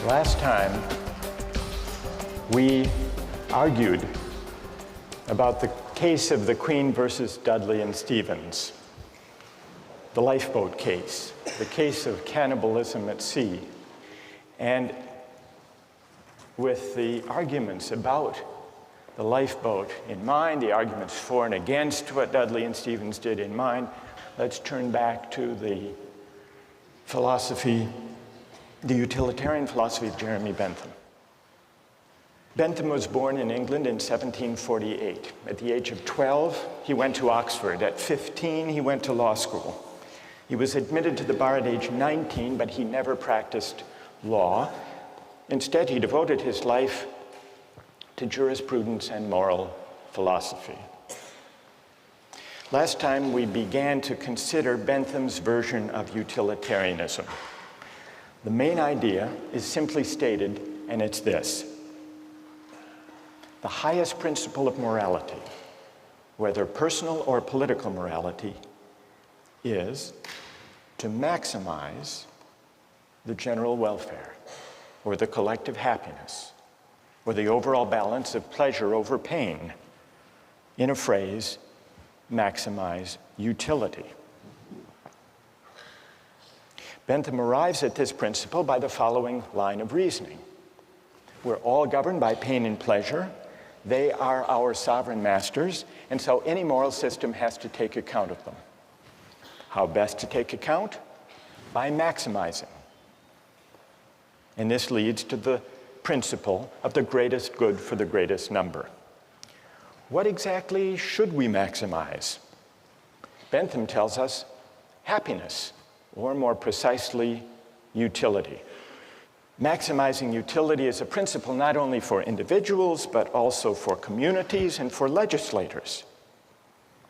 Last time, we argued about the case of the Queen versus Dudley and Stevens, the lifeboat case, the case of cannibalism at sea. And with the arguments about the lifeboat in mind, the arguments for and against what Dudley and Stevens did in mind, let's turn back to the philosophy, the utilitarian philosophy of Jeremy Bentham. Bentham was born in England in 1748. At the age of 12, he went to Oxford. At 15, he went to law school. He was admitted to the bar at age 19, but he never practiced law. Instead, he devoted his life to jurisprudence and moral philosophy. Last time, we began to consider Bentham's version of utilitarianism. The main idea is simply stated, and it's this: the highest principle of morality, whether personal or political morality, is to maximize the general welfare, or the collective happiness, or the overall balance of pleasure over pain. In a phrase, maximize utility. Bentham arrives at this principle by the following line of reasoning. We're all governed by pain and pleasure. They are our sovereign masters, and so any moral system has to take account of them. How best to take account? By maximizing. And this leads to the principle of the greatest good for the greatest number. What exactly should we maximize? Bentham tells us happiness, or more precisely, utility. Maximizing utility is a principle not only for individuals, but also for communities and for legislators.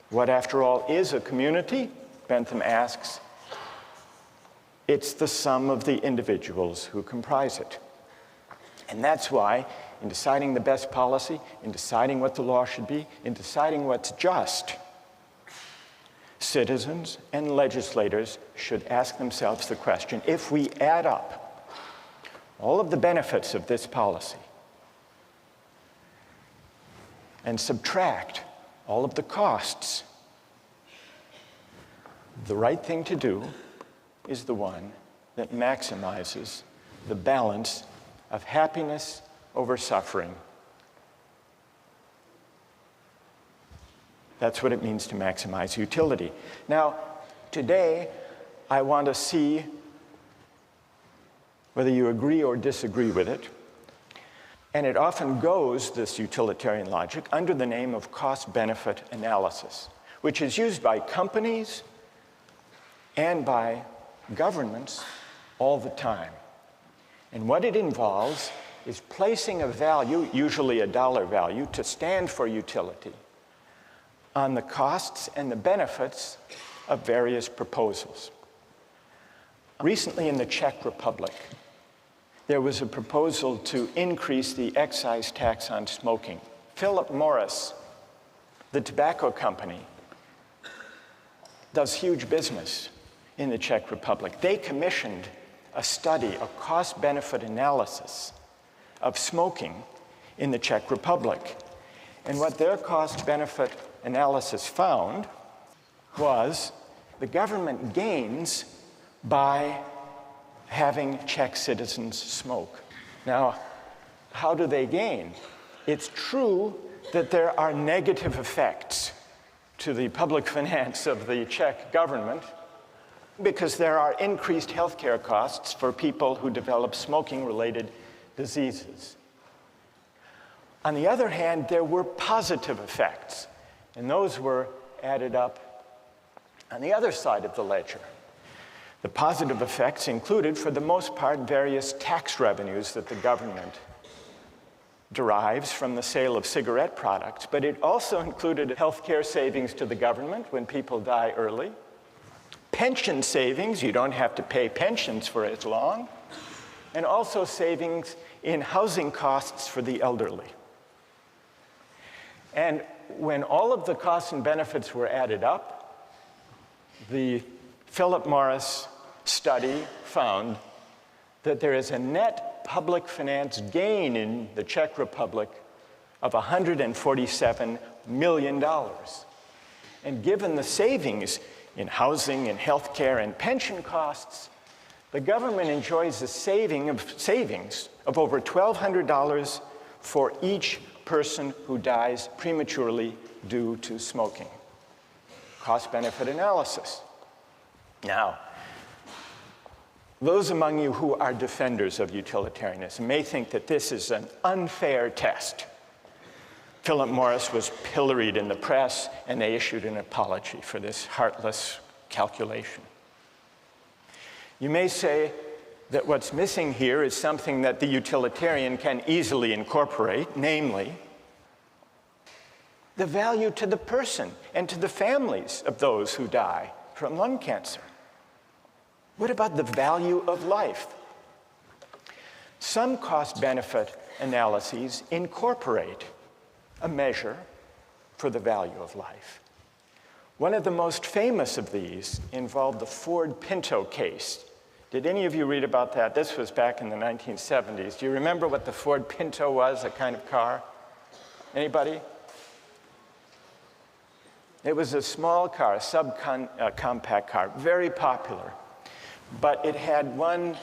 What, after all, is a community? Bentham asks. It's the sum of the individuals who comprise it. And that's why, in deciding the best policy, in deciding what the law should be, in deciding what's just, citizens and legislators should ask themselves the question: if we add up all of the benefits of this policy and subtract all of the costs, the right thing to do is the one that maximizes the balance of happiness over suffering. That's what it means to maximize utility. Now, today, I want to see whether you agree or disagree with it. And it often goes, this utilitarian logic, under the name of cost-benefit analysis, which is used by companies and by governments all the time. And what it involves is placing a value, usually a dollar value, to stand for utility, on the costs and the benefits of various proposals. Recently in the Czech Republic, there was a proposal to increase the excise tax on smoking. Philip Morris, the tobacco company, does huge business in the Czech Republic. They commissioned a study, a cost-benefit analysis of smoking in the Czech Republic. And what their cost-benefit analysis found was the government gains by having Czech citizens smoke. Now, how do they gain? It's true that there are negative effects to the public finance of the Czech government because there are increased healthcare costs for people who develop smoking-related diseases. On the other hand, there were positive effects, and those were added up on the other side of the ledger. The positive effects included, for the most part, various tax revenues that the government derives from the sale of cigarette products, but it also included healthcare savings to the government when people die early, pension savings, you don't have to pay pensions for as long, and also savings in housing costs for the elderly. And when all of the costs and benefits were added up, the Philip Morris study found that there is a net public finance gain in the Czech Republic of $147 million. And given the savings in housing and healthcare and pension costs, the government enjoys a savings of over $1,200 for each person who dies prematurely due to smoking. Cost-benefit analysis. Now, those among you who are defenders of utilitarianism may think that this is an unfair test. Philip Morris was pilloried in the press, and they issued an apology for this heartless calculation. You may say that what's missing here is something that the utilitarian can easily incorporate, namely, the value to the person and to the families of those who die from lung cancer. What about the value of life? Some cost-benefit analyses incorporate a measure for the value of life. One of the most famous of these involved the Ford Pinto case. Did any of you read about that? This was back in the 1970s. Do you remember what the Ford Pinto was, a kind of car? Anybody? It was a small car, a subcompact car, very popular. But it had one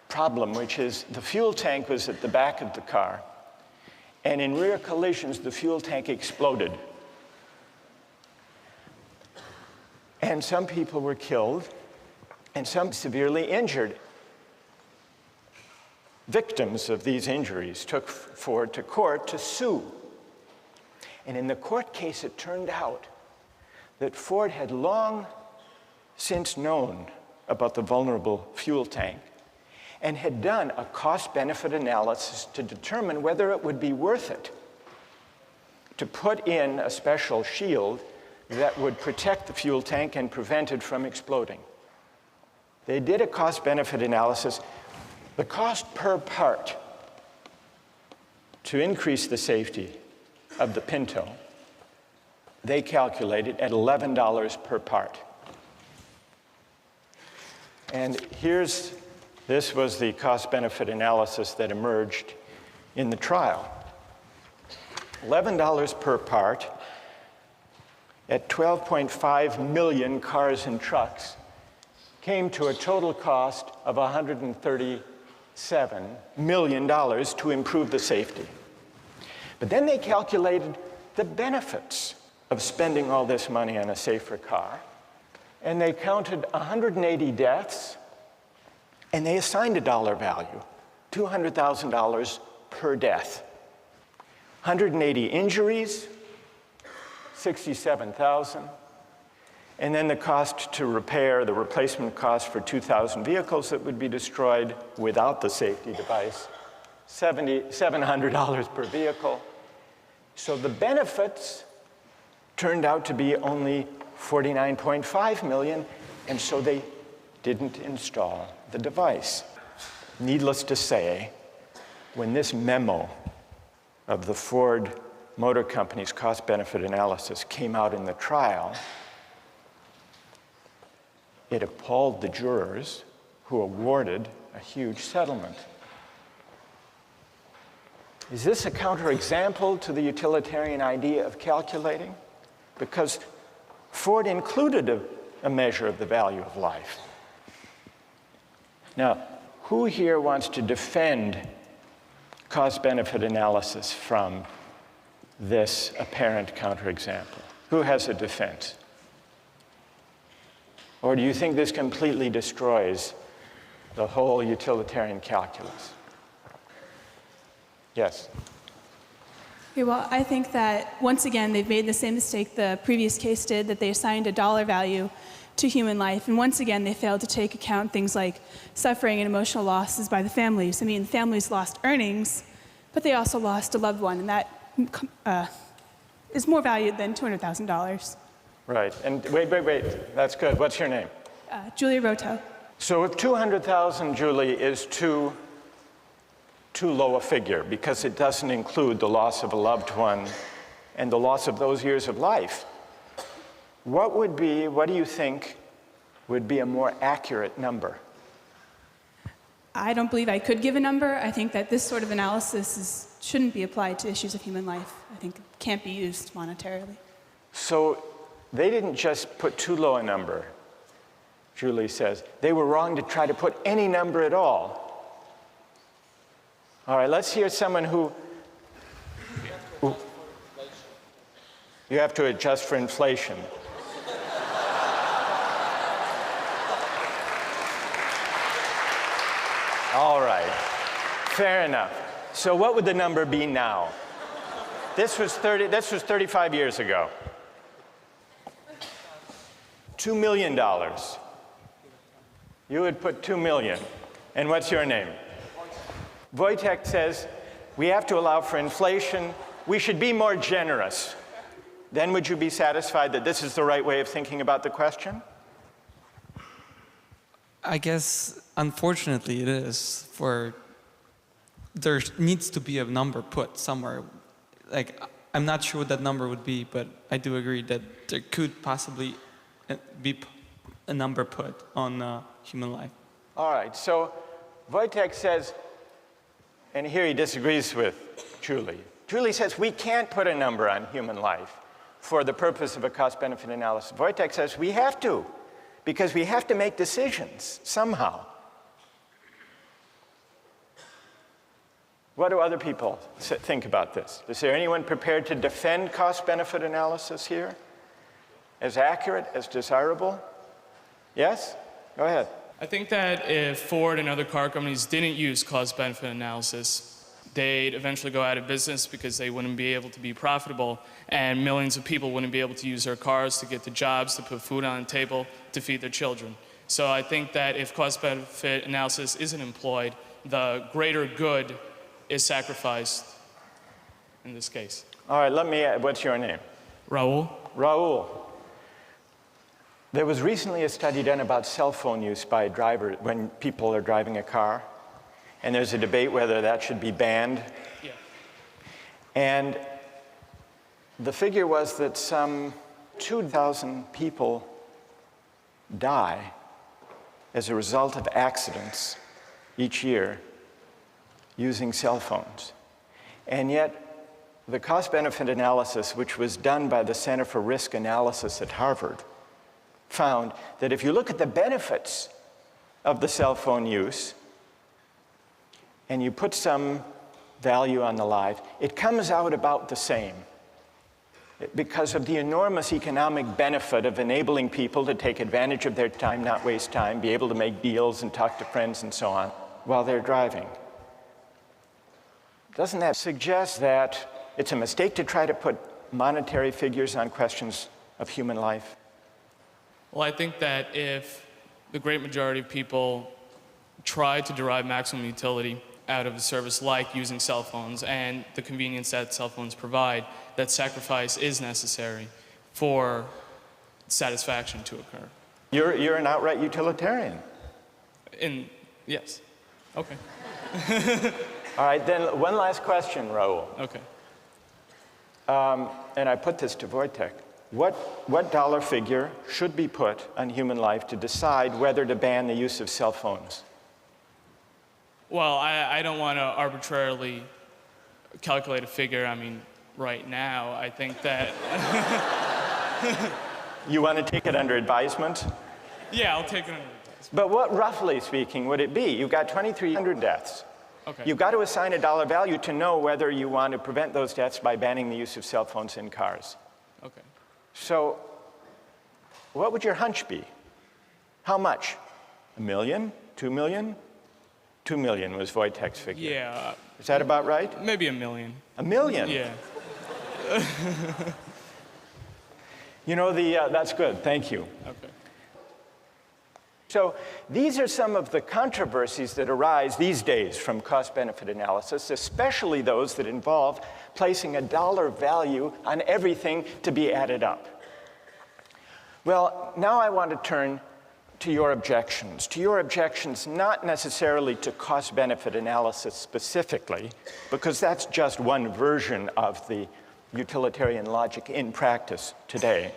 problem, which is the fuel tank was at the back of the car. And in rear collisions, the fuel tank exploded. And some people were killed, and some severely injured. Victims of these injuries took Ford to court to sue. And in the court case, it turned out that Ford had long since known about the vulnerable fuel tank and had done a cost-benefit analysis to determine whether it would be worth it to put in a special shield that would protect the fuel tank and prevent it from exploding. They did a cost-benefit analysis. The cost per part to increase the safety of the Pinto, they calculated at $11 per part. And this was the cost-benefit analysis that emerged in the trial. $11 per part at 12.5 million cars and trucks came to a total cost of $137 million to improve the safety. But then they calculated the benefits of spending all this money on a safer car. And they counted 180 deaths, and they assigned a dollar value, $200,000 per death. 180 injuries, $67,000. And then the cost to repair, the replacement cost for 2,000 vehicles that would be destroyed without the safety device, $700 per vehicle. So the benefits turned out to be only $49.5 million, and so they didn't install the device. Needless to say, when this memo of the Ford Motor Company's cost-benefit analysis came out in the trial, it appalled the jurors who awarded a huge settlement. Is this a counterexample to the utilitarian idea of calculating? Because Ford included a measure of the value of life. Now, who here wants to defend cost-benefit analysis from this apparent counterexample? Who has a defense? Or do you think this completely destroys the whole utilitarian calculus? Yes? Okay, well, I think that, once again, they've made the same mistake the previous case did, that they assigned a dollar value to human life. And once again, they failed to take account things like suffering and emotional losses by the families. I mean, families lost earnings, but they also lost a loved one, and that is more valued than $200,000. Right. And wait. That's good. What's your name? Julia Roto. So if 200,000, Julie, is too low a figure because it doesn't include the loss of a loved one and the loss of those years of life, what do you think would be a more accurate number? I don't believe I could give a number. I think that this sort of analysis shouldn't be applied to issues of human life. I think it can't be used monetarily. So they didn't just put too low a number, Julie says. They were wrong to try to put any number at all. All right, let's hear someone who... You have to adjust for inflation. All right, fair enough. So what would the number be now? This was 35 years ago. $2 million. You would put 2 million. And what's your name? Wojtek says, we have to allow for inflation. We should be more generous. Then would you be satisfied that this is the right way of thinking about the question? I guess, unfortunately, it is. There needs to be a number put somewhere. Like, I'm not sure what that number would be, but I do agree that there could possibly be a number put on human life. All right, so Wojtek says, and here he disagrees with Julie. Julie says we can't put a number on human life for the purpose of a cost-benefit analysis. Wojtek says we have to, because we have to make decisions somehow. What do other people think about this? Is there anyone prepared to defend cost-benefit analysis here? As accurate, as desirable? Yes? Go ahead. I think that if Ford and other car companies didn't use cost-benefit analysis, they'd eventually go out of business because they wouldn't be able to be profitable, and millions of people wouldn't be able to use their cars to get to jobs, to put food on the table, to feed their children. So I think that if cost-benefit analysis isn't employed, the greater good is sacrificed in this case. All right, let me add, what's your name? Raul? Raul. There was recently a study done about cell phone use by drivers when people are driving a car, and there's a debate whether that should be banned. Yeah. And the figure was that some 2,000 people die as a result of accidents each year using cell phones. And yet, the cost-benefit analysis, which was done by the Center for Risk Analysis at Harvard, found that if you look at the benefits of the cell phone use and you put some value on the life, it comes out about the same because of the enormous economic benefit of enabling people to take advantage of their time, not waste time, be able to make deals and talk to friends and so on while they're driving. Doesn't that suggest that it's a mistake to try to put monetary figures on questions of human life? Well, I think that if the great majority of people try to derive maximum utility out of a service like using cell phones and the convenience that cell phones provide, that sacrifice is necessary for satisfaction to occur. You're an outright utilitarian. Yes. Okay. All right, then one last question, Raul. Okay. And I put this to Wojtek. What dollar figure should be put on human life to decide whether to ban the use of cell phones? Well, I don't want to arbitrarily calculate a figure. I mean, right now, I think that... You want to take it under advisement? Yeah, I'll take it under advisement. But what, roughly speaking, would it be? You've got 2,300 deaths. Okay. You've got to assign a dollar value to know whether you want to prevent those deaths by banning the use of cell phones in cars. Okay. So what would your hunch be? How much? 1 million? 2 million? 2 million was Wojtek's figure. Yeah. Is that about right? Maybe 1 million. 1 million? Yeah. You know, that's good. Thank you. Okay. So these are some of the controversies that arise these days from cost-benefit analysis, especially those that involve placing a dollar value on everything to be added up. Well, now I want to turn to your objections not necessarily to cost-benefit analysis specifically, because that's just one version of the utilitarian logic in practice today,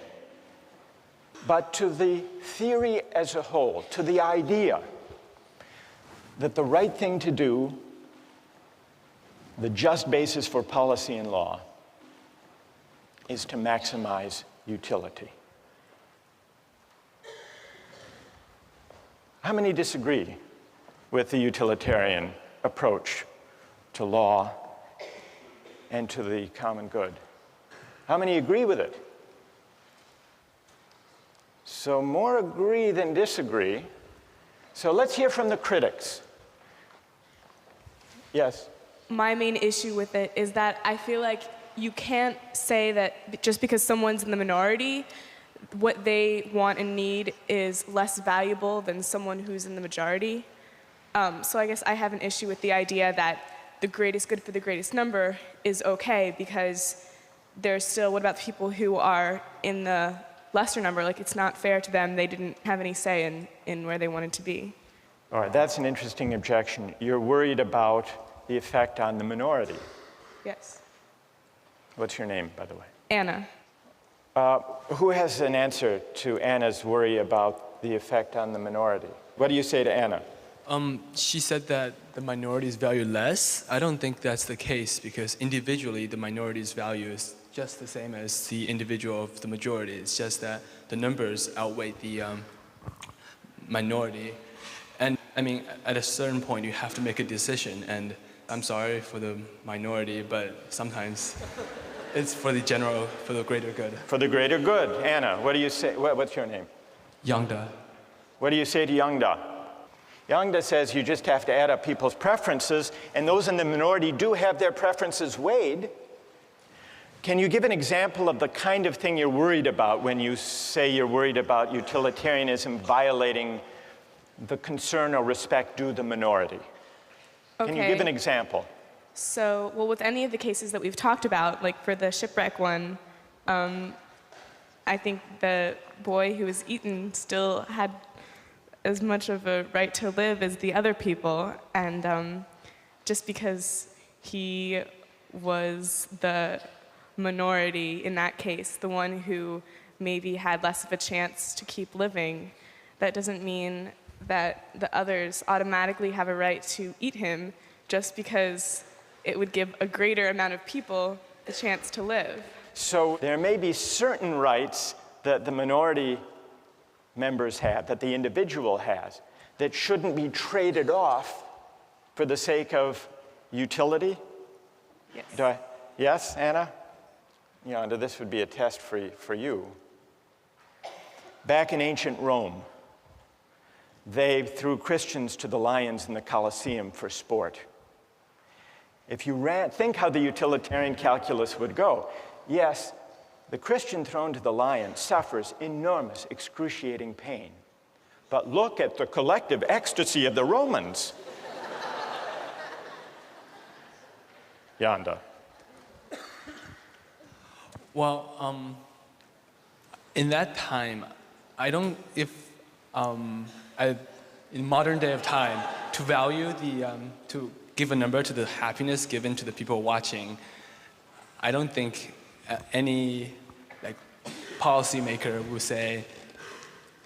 but to the theory as a whole, to the idea that the right thing to do, the just basis for policy and law, is to maximize utility. How many disagree with the utilitarian approach to law and to the common good? How many agree with it? So more agree than disagree. So let's hear from the critics. Yes? My main issue with it is that I feel like you can't say that just because someone's in the minority, what they want and need is less valuable than someone who's in the majority. So I guess I have an issue with the idea that the greatest good for the greatest number is okay, because there's still, what about the people who are in the lesser number? Like, it's not fair to them. They didn't have any say in where they wanted to be. All right, that's an interesting objection. You're worried about the effect on the minority. Yes. What's your name, by the way? Anna. Who has an answer to Anna's worry about the effect on the minority? What do you say to Anna? She said that the minority's value less. I don't think that's the case, because individually the minority's value is just the same as the individual of the majority. It's just that the numbers outweigh the minority. And I mean, at a certain point you have to make a decision, and I'm sorry for the minority, but sometimes it's for the general, for the greater good. For the greater good. Anna, what do you say? What's your name? Yangda. What do you say to Yangda? Yangda says you just have to add up people's preferences, and those in the minority do have their preferences weighed. Can you give an example of the kind of thing you're worried about when you say you're worried about utilitarianism violating the concern or respect due the minority? Okay. Can you give an example? So, well, with any of the cases that we've talked about, like for the shipwreck one, I think the boy who was eaten still had as much of a right to live as the other people, and just because he was the minority in that case, the one who maybe had less of a chance to keep living, that doesn't mean that the others automatically have a right to eat him just because it would give a greater amount of people the chance to live. So there may be certain rights that the minority members have, that the individual has, that shouldn't be traded off for the sake of utility? Yes. Yes, Anna? Yonda, this would be a test for you. Back in ancient Rome, they threw Christians to the lions in the Colosseum for sport. If you think how the utilitarian calculus would go, yes, the Christian thrown to the lion suffers enormous, excruciating pain. But look at the collective ecstasy of the Romans. Yonda. Well, in that time, I don't, in modern day of time, to value to give a number to the happiness given to the people watching, I don't think any policymaker would say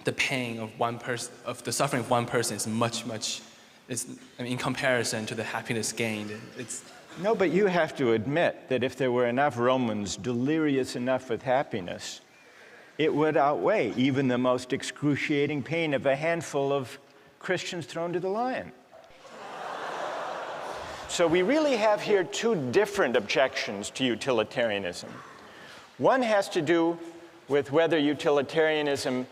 the pain of one person, of the suffering of one person is much, in comparison to the happiness gained. No, but you have to admit that if there were enough Romans delirious enough with happiness, it would outweigh even the most excruciating pain of a handful of Christians thrown to the lion. So we really have here two different objections to utilitarianism. One has to do with whether utilitarianism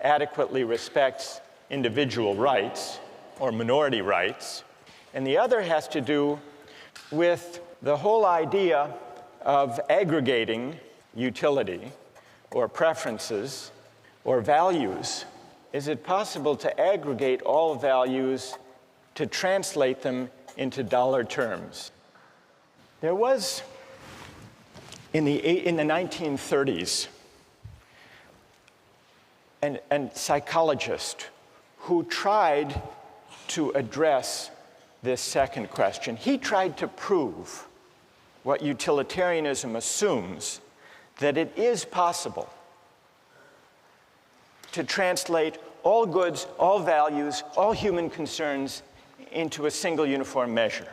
adequately respects individual rights or minority rights, and the other has to do with the whole idea of aggregating utility or preferences or values. Is it possible to aggregate all values to translate them into dollar terms? There was, in the 1930s, a psychologist who tried to address this second question. He tried to prove what utilitarianism assumes, that it is possible to translate all goods, all values, all human concerns into a single uniform measure.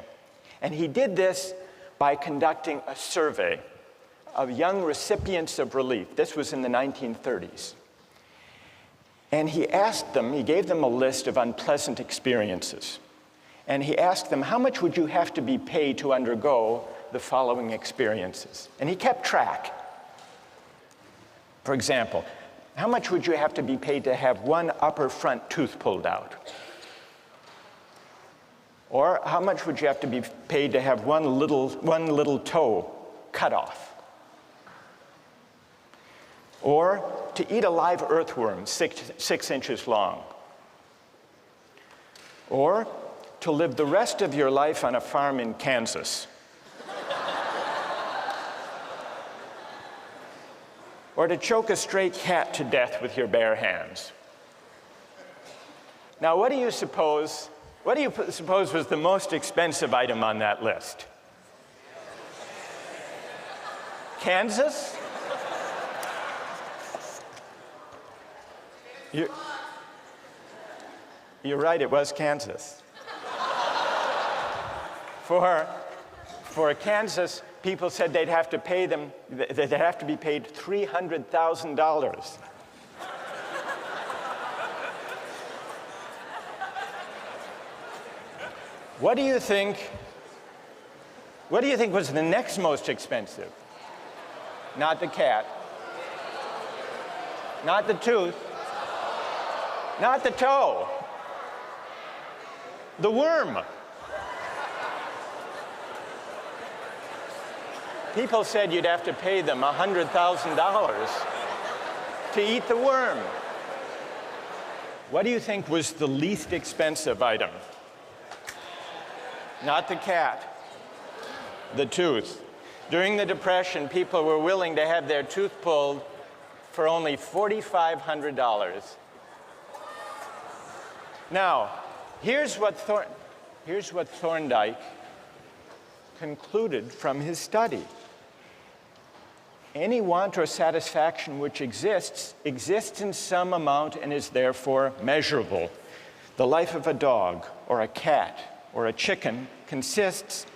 And he did this by conducting a survey of young recipients of relief. This was in the 1930s. And he gave them a list of unpleasant experiences. And he asked them, how much would you have to be paid to undergo the following experiences? And he kept track. For example, how much would you have to be paid to have one upper front tooth pulled out? Or how much would you have to be paid to have one little toe cut off? Or to eat a live earthworm 6 inches long? Or to live the rest of your life on a farm in Kansas? Or to choke a stray cat to death with your bare hands? Now, what do you suppose was the most expensive item on that list? Kansas? You're right, it was Kansas. For Kansas, people said they'd have to be paid $300,000. What do you think was the next most expensive? Not the cat. Not the tooth. Not the toe. The worm. People said you'd have to pay them $100,000 to eat the worm. What do you think was the least expensive item? Not the cat, the tooth. During the Depression, people were willing to have their tooth pulled for only $4,500. Now, here's what Thorndike concluded from his study. Any want or satisfaction which exists in some amount and is therefore measurable. The life of a dog or a cat or a chicken consists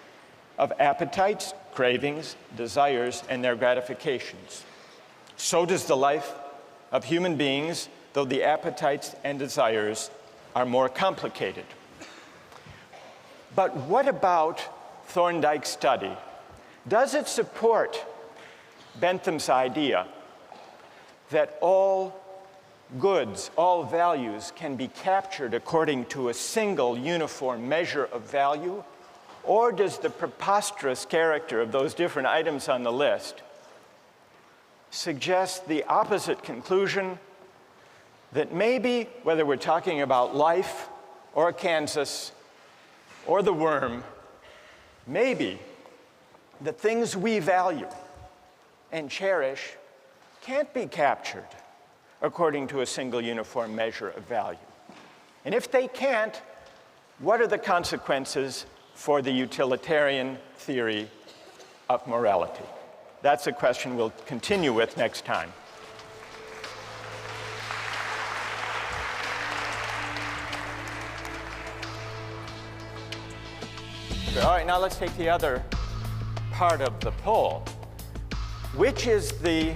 of appetites, cravings, desires, and their gratifications. So does the life of human beings, though the appetites and desires are more complicated. But what about Thorndike's study? Does it support Bentham's idea that all goods, all values can be captured according to a single uniform measure of value? Or does the preposterous character of those different items on the list suggest the opposite conclusion, that maybe, whether we're talking about life or Kansas or the worm, maybe the things we value and cherish can't be captured according to a single uniform measure of value? And if they can't, what are the consequences for the utilitarian theory of morality? That's a question we'll continue with next time. All right, now let's take the other part of the poll. Which is the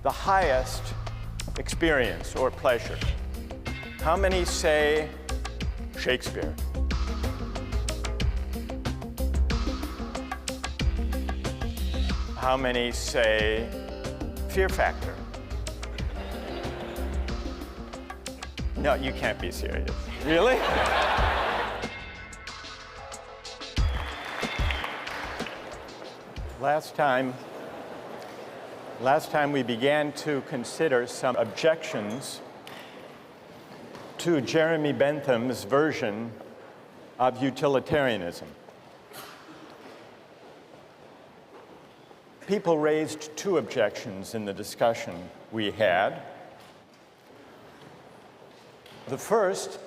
highest experience or pleasure? How many say Shakespeare? How many say Fear Factor? No, you can't be serious. Really? Last time we began to consider some objections to Jeremy Bentham's version of utilitarianism. People raised two objections in the discussion we had. The first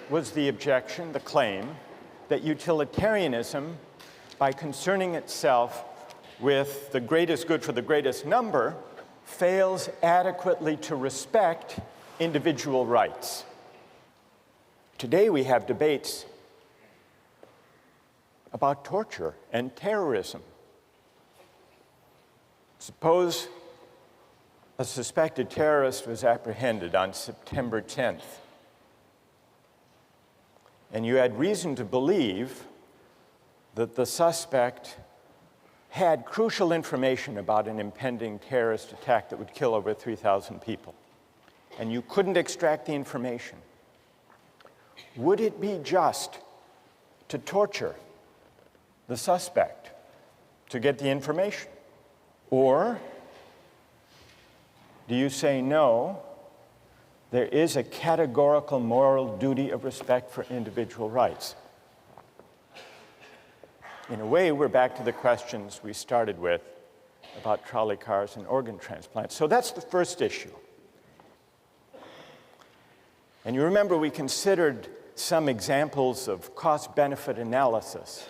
was the objection, the claim, that utilitarianism, by concerning itself with the greatest good for the greatest number, fails adequately to respect individual rights. Today we have debates about torture and terrorism. Suppose a suspected terrorist was apprehended on September 10th, and you had reason to believe that the suspect had crucial information about an impending terrorist attack that would kill over 3,000 people, and you couldn't extract the information. Would it be just to torture the suspect to get the information? Or do you say, no, there is a categorical moral duty of respect for individual rights? In a way, we're back to the questions we started with about trolley cars and organ transplants. So that's the first issue. And you remember we considered some examples of cost-benefit analysis.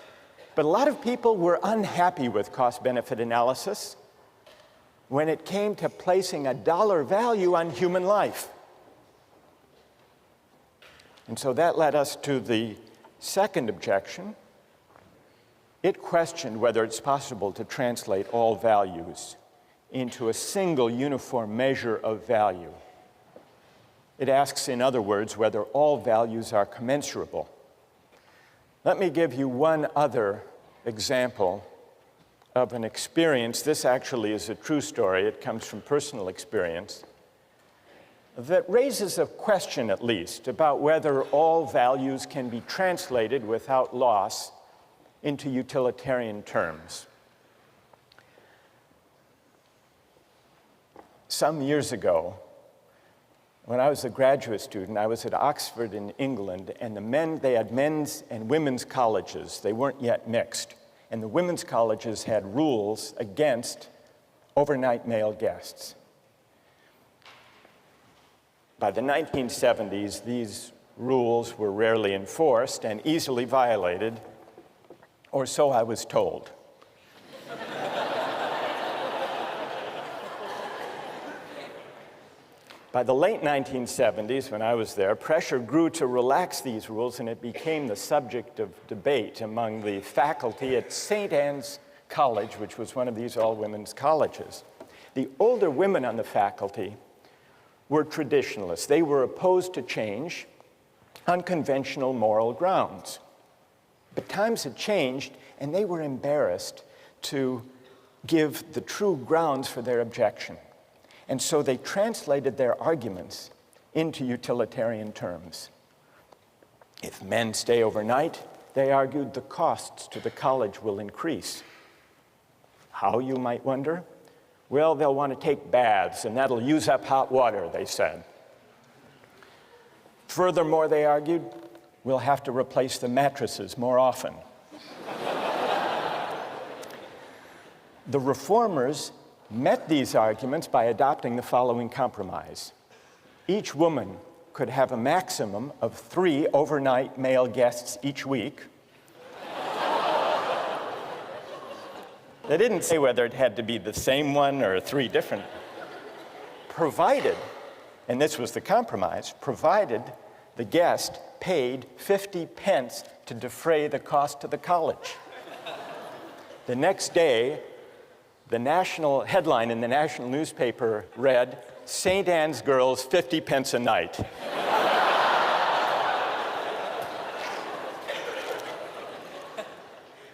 But a lot of people were unhappy with cost-benefit analysis when it came to placing a dollar value on human life. And so that led us to the second objection. It questioned whether it's possible to translate all values into a single uniform measure of value. It asks, in other words, whether all values are commensurable. Let me give you one other example of an experience. This actually is a true story. It comes from personal experience that raises a question, at least, about whether all values can be translated without loss into utilitarian terms. Some years ago, when I was a graduate student, I was at Oxford in England, and they had men's and women's colleges. They weren't yet mixed. And the women's colleges had rules against overnight male guests. By the 1970s, these rules were rarely enforced and easily violated, or so I was told. By the late 1970s, when I was there, pressure grew to relax these rules, and it became the subject of debate among the faculty at St. Anne's College, which was one of these all-women's colleges. The older women on the faculty were traditionalists. They were opposed to change on conventional moral grounds. But times had changed, and they were embarrassed to give the true grounds for their objection. And so they translated their arguments into utilitarian terms. If men stay overnight, they argued, the costs to the college will increase. How, you might wonder? Well, they'll want to take baths, and that'll use up hot water, they said. Furthermore, they argued, we'll have to replace the mattresses more often. The reformers met these arguments by adopting the following compromise. Each woman could have a maximum of 3 overnight male guests each week. They didn't say whether it had to be the same one or 3 different, provided, and this was the compromise, provided the guest paid 50 pence to defray the cost to the college. The next day, the national headline in the national newspaper read, St. Anne's girls 50 pence a night.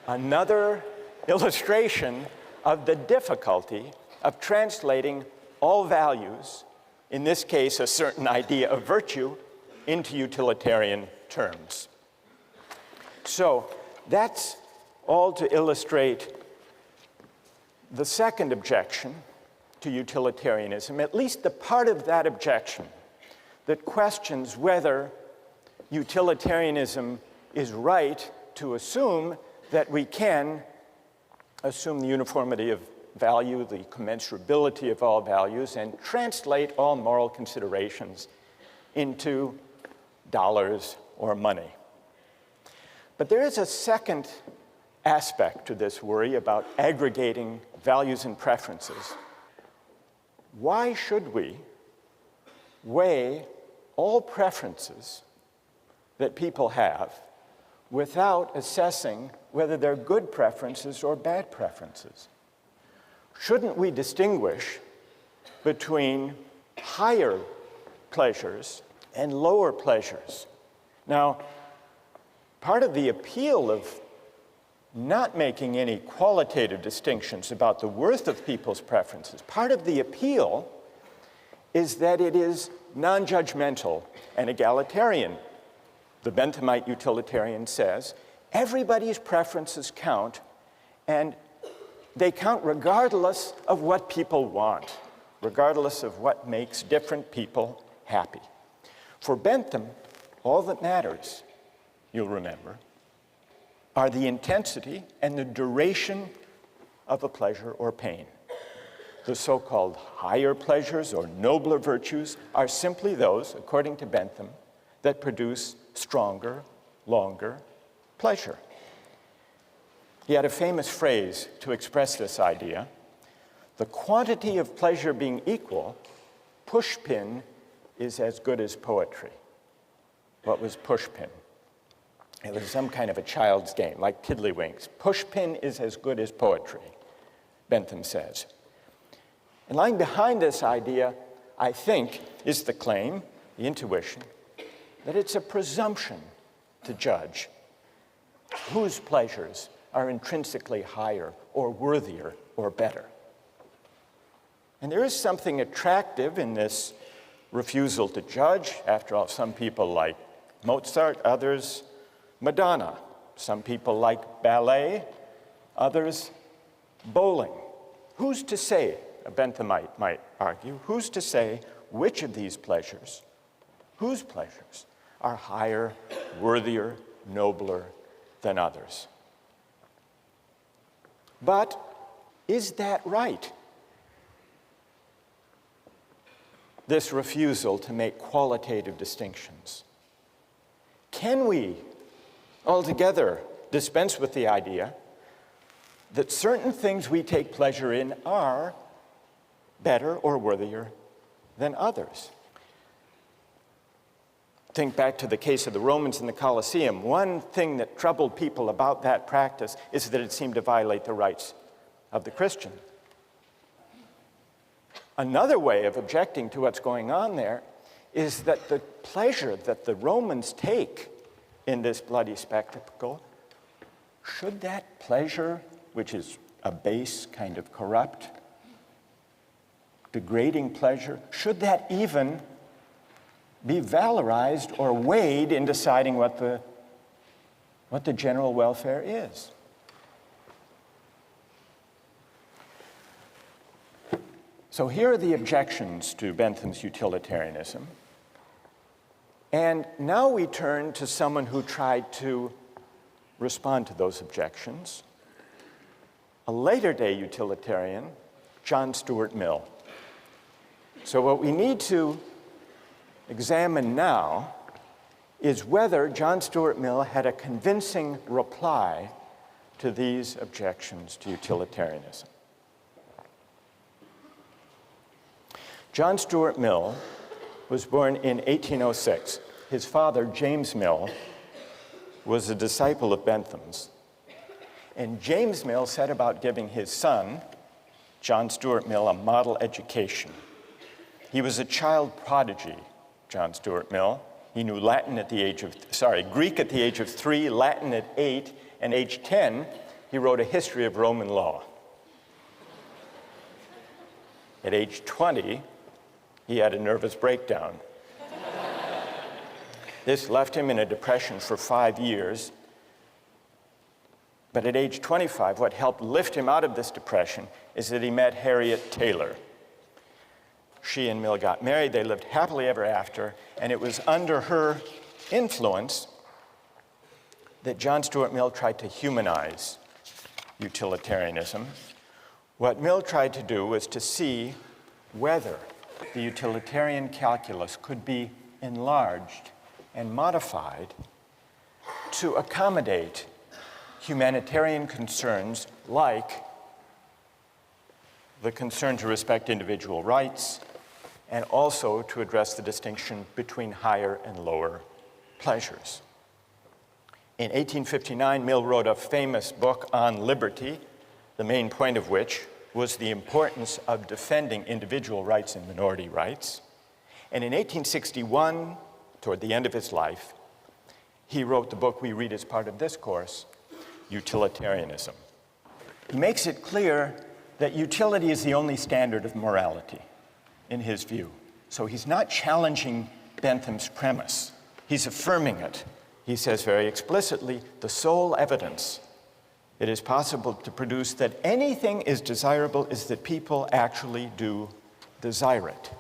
Another illustration of the difficulty of translating all values, in this case a certain idea of virtue, into utilitarian terms. So that's all to illustrate the second objection to utilitarianism, at least the part of that objection that questions whether utilitarianism is right to assume that we can assume the uniformity of value, the commensurability of all values, and translate all moral considerations into dollars or money. But there is a second aspect to this worry about aggregating values and preferences. Why should we weigh all preferences that people have without assessing whether they're good preferences or bad preferences? Shouldn't we distinguish between higher pleasures and lower pleasures? Now, part of the appeal of not making any qualitative distinctions about the worth of people's preferences, part of the appeal is that it is non-judgmental and egalitarian. The Benthamite utilitarian says, everybody's preferences count, and they count regardless of what people want, regardless of what makes different people happy. For Bentham, all that matters, you'll remember, are the intensity and the duration of a pleasure or pain. The so-called higher pleasures or nobler virtues are simply those, according to Bentham, that produce stronger, longer pleasure. He had a famous phrase to express this idea: the quantity of pleasure being equal, pushpin is as good as poetry. What was pushpin? It was some kind of a child's game, like tiddlywinks. Pushpin is as good as poetry, Bentham says. And lying behind this idea, I think, is the claim, the intuition, that it's a presumption to judge whose pleasures are intrinsically higher or worthier or better. And there is something attractive in this refusal to judge. After all, some people like Mozart, others Madonna. Some people like ballet, others bowling. Who's to say, a Benthamite might argue, who's to say which of these pleasures, whose pleasures, are higher, worthier, nobler than others? But is that right? This refusal to make qualitative distinctions. Can we altogether dispense with the idea that certain things we take pleasure in are better or worthier than others? Think back to the case of the Romans in the Colosseum. One thing that troubled people about that practice is that it seemed to violate the rights of the Christian. Another way of objecting to what's going on there is that the pleasure that the Romans take in this bloody spectacle, should that pleasure, which is a base, kind of corrupt, degrading pleasure, should that even be valorized or weighed in deciding what the general welfare is? So here are the objections to Bentham's utilitarianism. And now we turn to someone who tried to respond to those objections, a later-day utilitarian, John Stuart Mill. So what we need to examine now is whether John Stuart Mill had a convincing reply to these objections to utilitarianism. John Stuart Mill was born in 1806. His father, James Mill, was a disciple of Bentham's. And James Mill set about giving his son, John Stuart Mill, a model education. He was a child prodigy, John Stuart Mill. He knew Greek at the age of 3, Latin at 8, and age 10, he wrote a history of Roman law. At age 20, he had a nervous breakdown. This left him in a depression for 5 years. But at age 25, what helped lift him out of this depression is that he met Harriet Taylor. She and Mill got married. They lived happily ever after. And it was under her influence that John Stuart Mill tried to humanize utilitarianism. What Mill tried to do was to see whether the utilitarian calculus could be enlarged and modified to accommodate humanitarian concerns like the concern to respect individual rights, and also to address the distinction between higher and lower pleasures. In 1859, Mill wrote a famous book on liberty, the main point of which was the importance of defending individual rights and minority rights. And in 1861, toward the end of his life, he wrote the book we read as part of this course, Utilitarianism. He makes it clear that utility is the only standard of morality, in his view. So he's not challenging Bentham's premise. He's affirming it. He says very explicitly, the sole evidence it is possible to produce that anything is desirable is that people actually do desire it.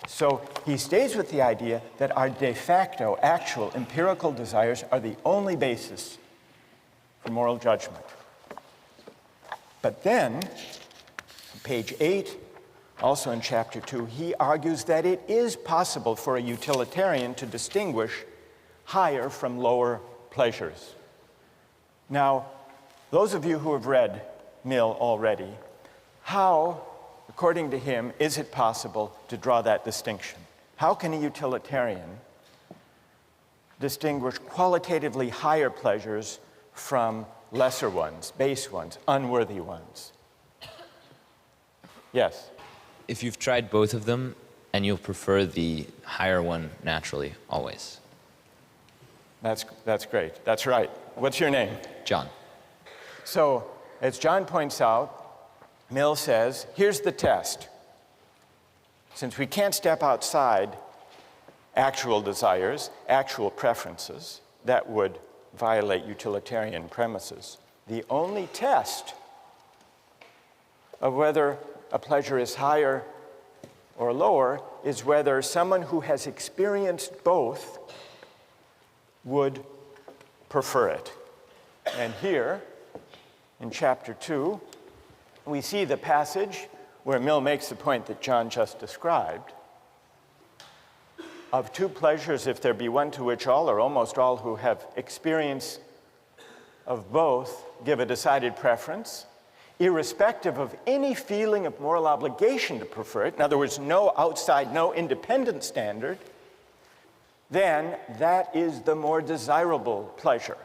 So he stays with the idea that our de facto, actual, empirical desires are the only basis for moral judgment. But then, on page 8, also in chapter 2, he argues that it is possible for a utilitarian to distinguish higher from lower pleasures. Now, those of you who have read Mill already, how, according to him, is it possible to draw that distinction? How can a utilitarian distinguish qualitatively higher pleasures from lesser ones, base ones, unworthy ones? Yes? If you've tried both of them, and you'll prefer the higher one naturally, always. That's great. That's right. What's your name? John. So, as John points out, Mill says, here's the test. Since we can't step outside actual desires, actual preferences, that would violate utilitarian premises, the only test of whether a pleasure is higher or lower is whether someone who has experienced both would prefer it. And here, in chapter 2, we see the passage where Mill makes the point that John just described. Of two pleasures, if there be one to which all or almost all who have experience of both give a decided preference, irrespective of any feeling of moral obligation to prefer it, in other words, no outside, no independent standard, then that is the more desirable pleasure.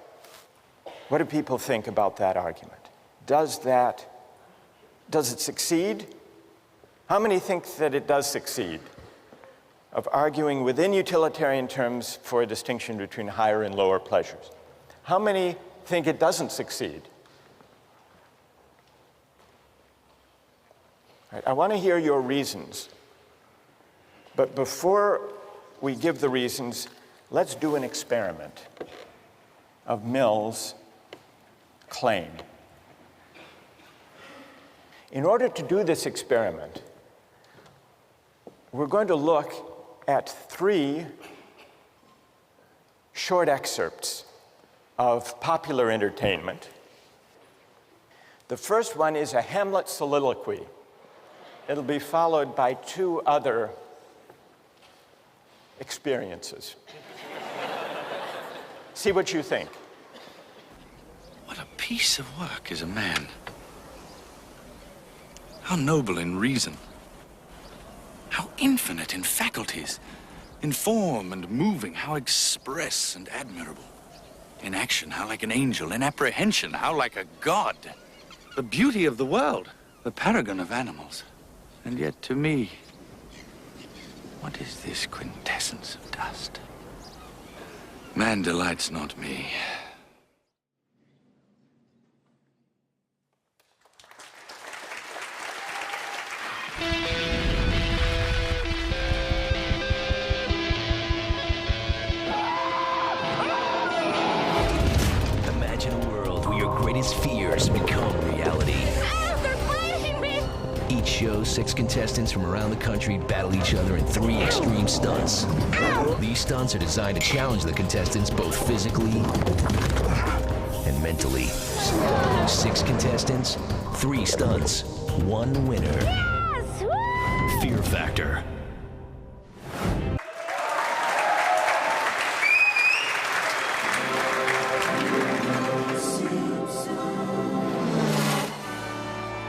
What do people think about that argument? Does it succeed? How many think that it does succeed? Of arguing within utilitarian terms for a distinction between higher and lower pleasures. How many think it doesn't succeed? Right, I want to hear your reasons. But before we give the reasons, let's do an experiment of Mill's claim. In order to do this experiment, we're going to look at 3 short excerpts of popular entertainment. The first one is a Hamlet soliloquy. It'll be followed by 2 other experiences. See what you think. What a piece of work is a man. How noble in reason. How infinite in faculties. In form and moving, how express and admirable. In action, how like an angel. In apprehension, how like a god. The beauty of the world, the paragon of animals. And yet to me, what is this quintessence of dust? Man delights not me. Imagine a world where your greatest fears become reality. They're flashing me! Each show, 6 contestants from around the country battle each other in 3 extreme stunts. These stunts are designed to challenge the contestants both physically and mentally. 6 contestants, 3 stunts, 1 winner. Yes! Woo! Fear Factor.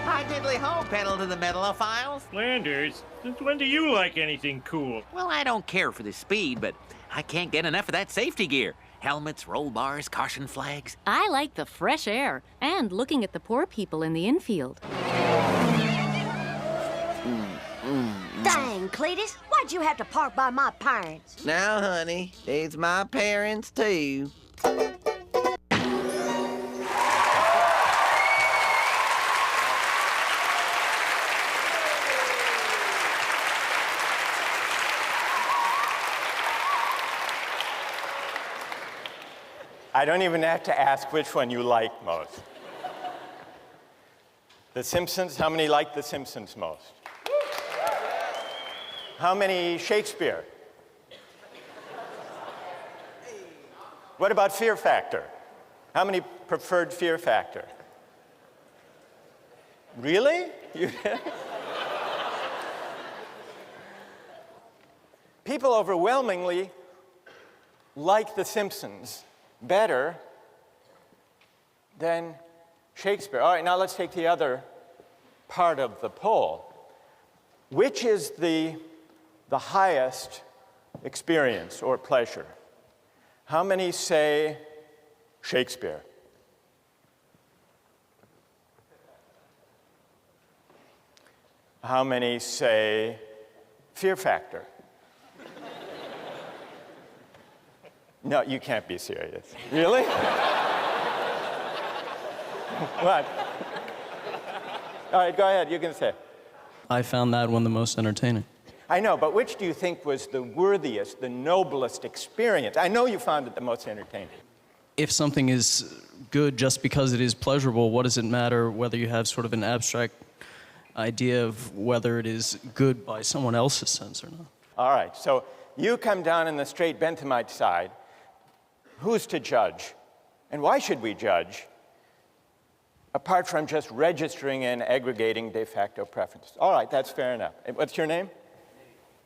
Hi, diddly ho, pedal to the metalophiles. Flanders, since when do you like anything cool? Well, I don't care for the speed, but I can't get enough of that safety gear. Helmets, roll bars, caution flags. I like the fresh air and looking at the poor people in the infield. Dang, Cletus, why'd you have to park by my parents? Now, honey, these my parents, too. I don't even have to ask which one you like most. The Simpsons, how many like The Simpsons most? How many Shakespeare? What about Fear Factor? How many preferred Fear Factor? Really? People overwhelmingly like The Simpsons better than Shakespeare. All right, now let's take the other part of the poll. Which is the highest experience or pleasure? How many say Shakespeare? How many say Fear Factor? No, you can't be serious. Really? What? All right, go ahead. You can say. I found that one the most entertaining. I know, but which do you think was the worthiest, the noblest experience? I know you found it the most entertaining. If something is good just because it is pleasurable, what does it matter whether you have sort of an abstract idea of whether it is good by someone else's sense or not? All right, so you come down in the straight Benthamite side. Who's to judge? And why should we judge? Apart from just registering and aggregating de facto preferences. All right, that's fair enough. What's your name?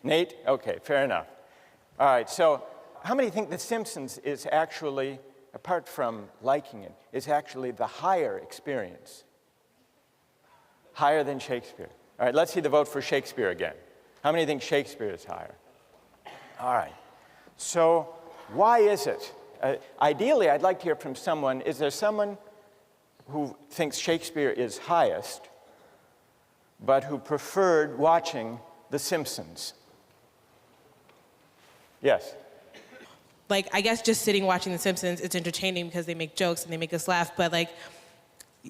Nate? Okay, fair enough. All right, so how many think The Simpsons is actually, apart from liking it, is actually the higher experience? Higher than Shakespeare. All right, let's see the vote for Shakespeare again. How many think Shakespeare is higher? All right, so why is it? Ideally, I'd like to hear from someone. Is there someone who thinks Shakespeare is highest, but who preferred watching The Simpsons? Yes? Like, I guess just sitting watching The Simpsons, it's entertaining because they make jokes and they make us laugh, but like,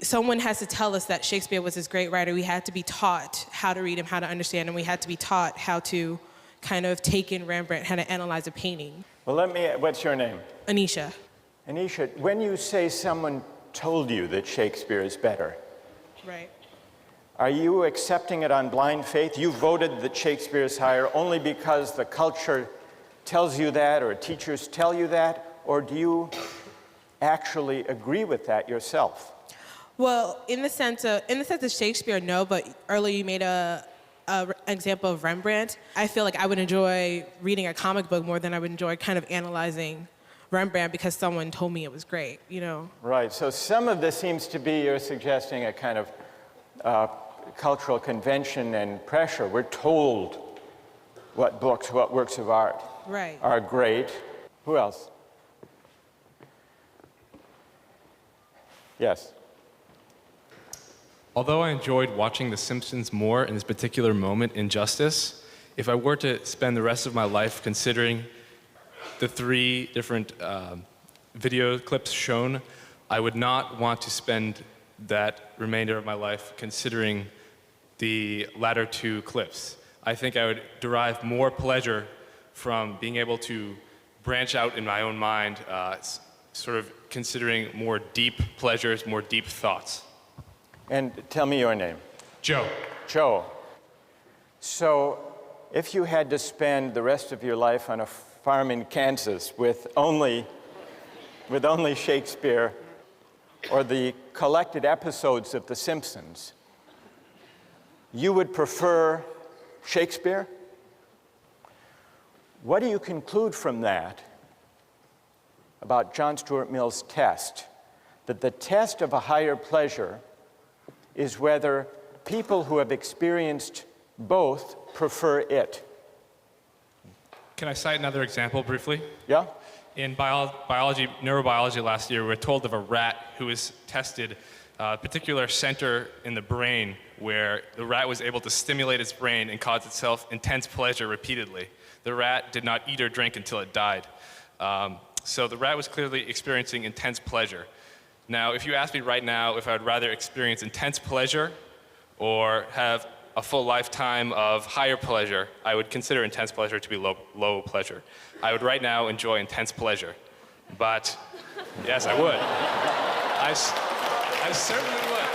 someone has to tell us that Shakespeare was this great writer. We had to be taught how to read him, how to understand him. We had to be taught how to kind of take in Rembrandt, how to analyze a painting. Well, what's your name? Anisha. Anisha, when you say someone told you that Shakespeare is better, right, are you accepting it on blind faith? You voted that Shakespeare is higher only because the culture tells you that or teachers tell you that, or do you actually agree with that yourself? Well, in the sense of Shakespeare, no, but earlier you made an example of Rembrandt. I feel like I would enjoy reading a comic book more than I would enjoy kind of analyzing Rembrandt because someone told me it was great, you know? Right, so some of this seems to be, you're suggesting, a kind of cultural convention and pressure. We're told what books, what works of art are great. Who else? Yes. Although I enjoyed watching The Simpsons more in this particular moment in Justice, if I were to spend the rest of my life considering the 3 different video clips shown, I would not want to spend that remainder of my life considering the latter 2 clips. I think I would derive more pleasure from being able to branch out in my own mind, sort of considering more deep pleasures, more deep thoughts. And tell me your name. Joe. Joe. So if you had to spend the rest of your life on a farm in Kansas with only Shakespeare or the collected episodes of The Simpsons, you would prefer Shakespeare? What do you conclude from that about John Stuart Mill's test, that the test of a higher pleasure is whether people who have experienced both prefer it? Can I cite another example briefly? Yeah. In neurobiology last year, we were told of a rat who was tested a particular center in the brain where the rat was able to stimulate its brain and cause itself intense pleasure repeatedly. The rat did not eat or drink until it died. So the rat was clearly experiencing intense pleasure. Now, if you ask me right now if I would rather experience intense pleasure or have a full lifetime of higher pleasure, I would consider intense pleasure to be low pleasure. I would right now enjoy intense pleasure. But, yes, I would. I certainly would.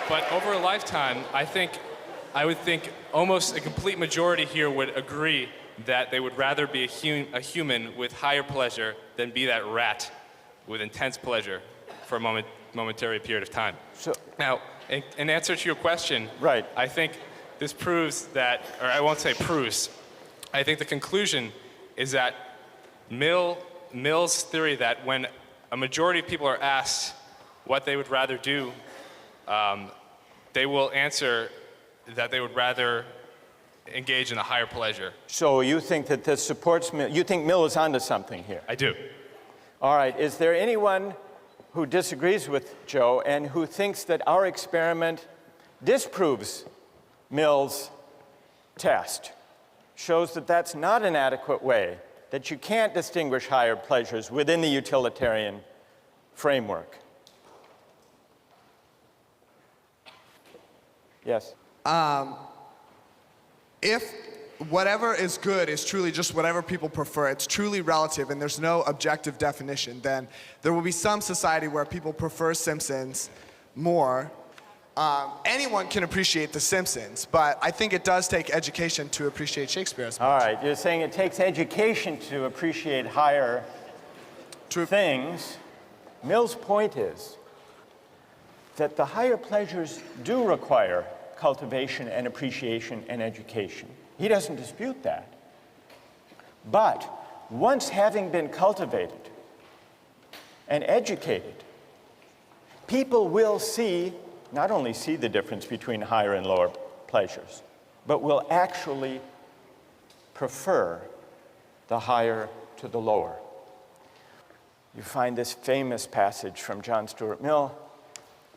But over a lifetime, I would think almost a complete majority here would agree that they would rather be a human with higher pleasure than be that rat with intense pleasure for a momentary period of time. So, now, in answer to your question, right. I think this proves that, or I won't say proves, I think the conclusion is that Mill's theory that when a majority of people are asked what they would rather do, they will answer that they would rather engage in a higher pleasure. So you think that this supports Mill? You think Mill is onto something here? I do. All right. Is there anyone who disagrees with Joe and who thinks that our experiment disproves Mill's test, shows that that's not an adequate way, that you can't distinguish higher pleasures within the utilitarian framework? Yes? If whatever is good is truly just whatever people prefer, it's truly relative and there's no objective definition, then there will be some society where people prefer Simpsons more. Anyone can appreciate The Simpsons, but I think it does take education to appreciate Shakespeare as much. All right, you're saying it takes education to appreciate higher things. Mill's point is that the higher pleasures do require cultivation and appreciation and education. He doesn't dispute that. But once having been cultivated and educated, people will not only see the difference between higher and lower pleasures, but will actually prefer the higher to the lower. You find this famous passage from John Stuart Mill: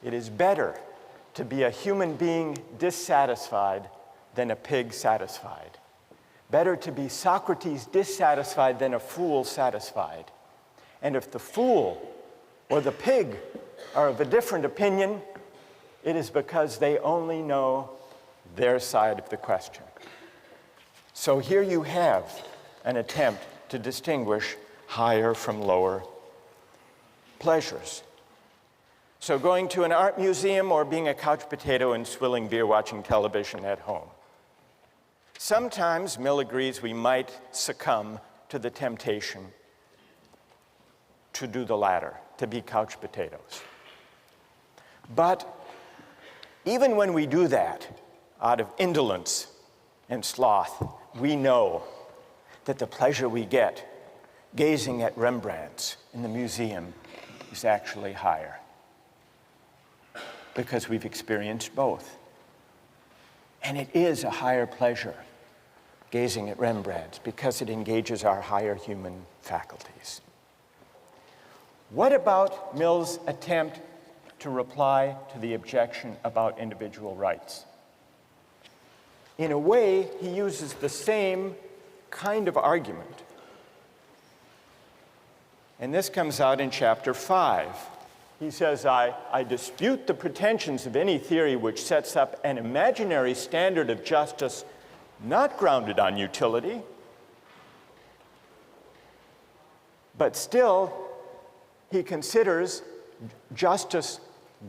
"It is better to be a human being dissatisfied than a pig satisfied. Better to be Socrates dissatisfied than a fool satisfied. And if the fool or the pig are of a different opinion, it is because they only know their side of the question." So here you have an attempt to distinguish higher from lower pleasures. So going to an art museum or being a couch potato and swilling beer watching television at home. Sometimes Mill agrees we might succumb to the temptation to do the latter, to be couch potatoes. But even when we do that out of indolence and sloth, we know that the pleasure we get gazing at Rembrandts in the museum is actually higher, because we've experienced both. And it is a higher pleasure gazing at Rembrandts because it engages our higher human faculties. What about Mill's attempt to reply to the objection about individual rights? In a way, he uses the same kind of argument. And this comes out in chapter 5. He says, I dispute the pretensions of any theory which sets up an imaginary standard of justice not grounded on utility, but still he considers justice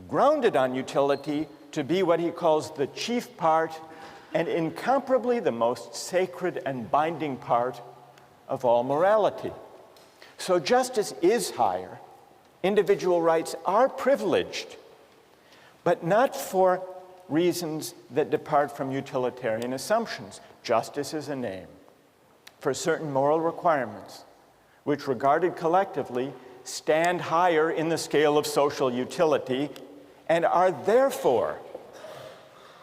grounded on utility to be what he calls the chief part and incomparably the most sacred and binding part of all morality. So justice is higher. Individual rights are privileged, but not for reasons that depart from utilitarian assumptions. Justice is a name for certain moral requirements, which, regarded collectively, stand higher in the scale of social utility and are therefore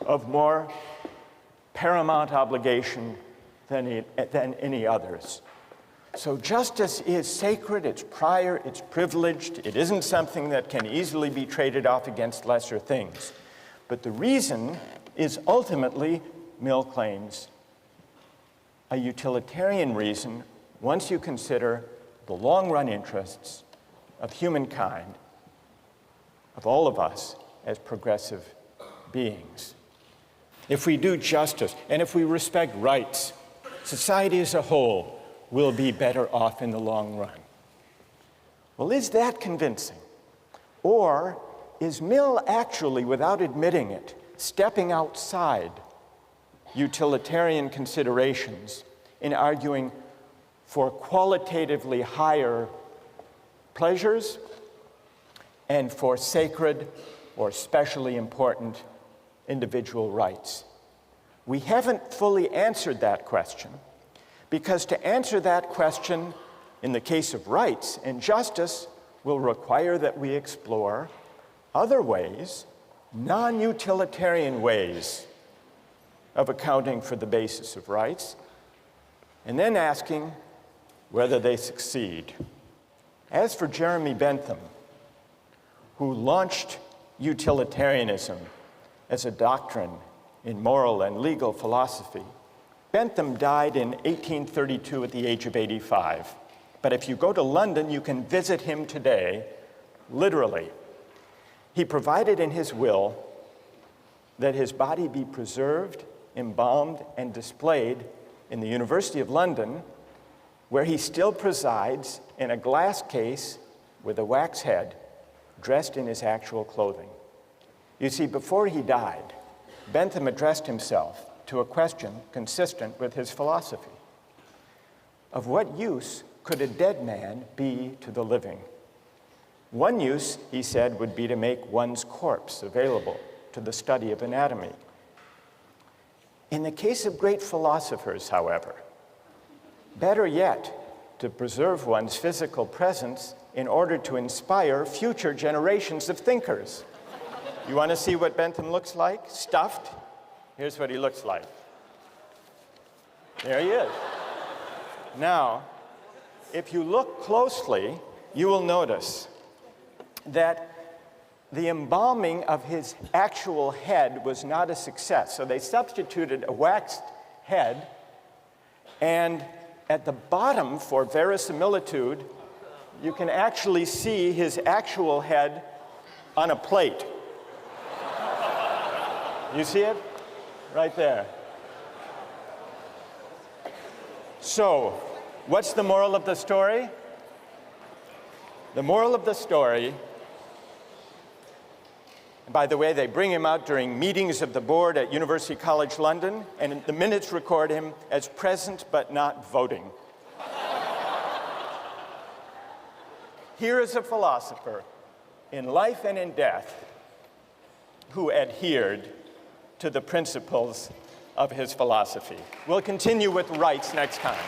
of more paramount obligation than any others. So justice is sacred, it's prior, it's privileged, it isn't something that can easily be traded off against lesser things. But the reason is ultimately, Mill claims, a utilitarian reason once you consider the long-run interests of humankind, of all of us as progressive beings. If we do justice and if we respect rights, society as a whole will be better off in the long run. Well, is that convincing? Or is Mill actually, without admitting it, stepping outside utilitarian considerations in arguing for qualitatively higher pleasures and for sacred or specially important individual rights? We haven't fully answered that question, because to answer that question in the case of rights and justice will require that we explore other ways, non-utilitarian ways of accounting for the basis of rights, and then asking whether they succeed. As for Jeremy Bentham, who launched utilitarianism as a doctrine in moral and legal philosophy, Bentham died in 1832 at the age of 85. But if you go to London, you can visit him today, literally. He provided in his will that his body be preserved, embalmed, and displayed in the University of London, where he still presides in a glass case with a wax head, dressed in his actual clothing. You see, before he died, Bentham addressed himself to a question consistent with his philosophy. Of what use could a dead man be to the living? One use, he said, would be to make one's corpse available to the study of anatomy. In the case of great philosophers, however, better yet, to preserve one's physical presence in order to inspire future generations of thinkers. You want to see what Bentham looks like? Stuffed? Here's what he looks like. There he is. Now, if you look closely, you will notice that the embalming of his actual head was not a success. So they substituted a waxed head, and at the bottom, for verisimilitude, you can actually see his actual head on a plate. You see it? Right there. So, what's the moral of the story? The moral of the story, and by the way, they bring him out during meetings of the board at University College London, and the minutes record him as present but not voting. Here is a philosopher in life and in death who adhered to the principles of his philosophy. We'll continue with rights next time.